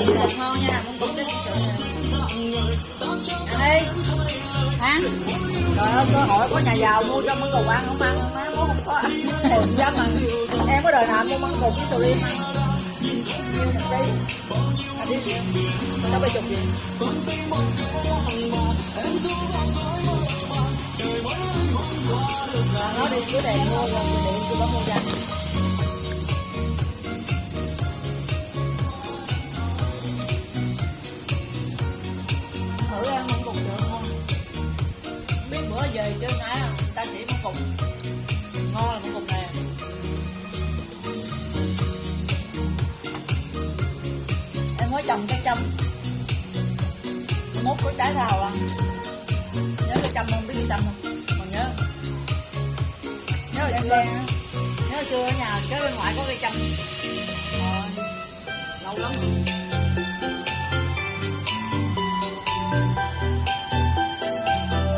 Được ngon nha, món cục trứng ăn đi. Ăn. Trời ơi, cơ hội có nhà giàu mua cho măng cục ăn không ăn, má bố không có ăn. Thèm dám ăn. Em có đời nào mua măng cục với sầu riêng ăn không? Nhiêu một ký? À, biết nhiêu? Nó 70 gì? Nó đi cứ đèn mua rồi điện tôi có mua cho. Thử ăn măng cục được không? Biết bữa về chứ nãy người ta chỉ măng cục ngon là măng cục này. Em mới trồng cái châm, mốt có trái rau ăn. Nhớ cái châm không? Biết cái châm không? Còn nhớ là em đen á. Nhớ xưa ở nhà kế bên ngoại có cây châm. Lâu lắm.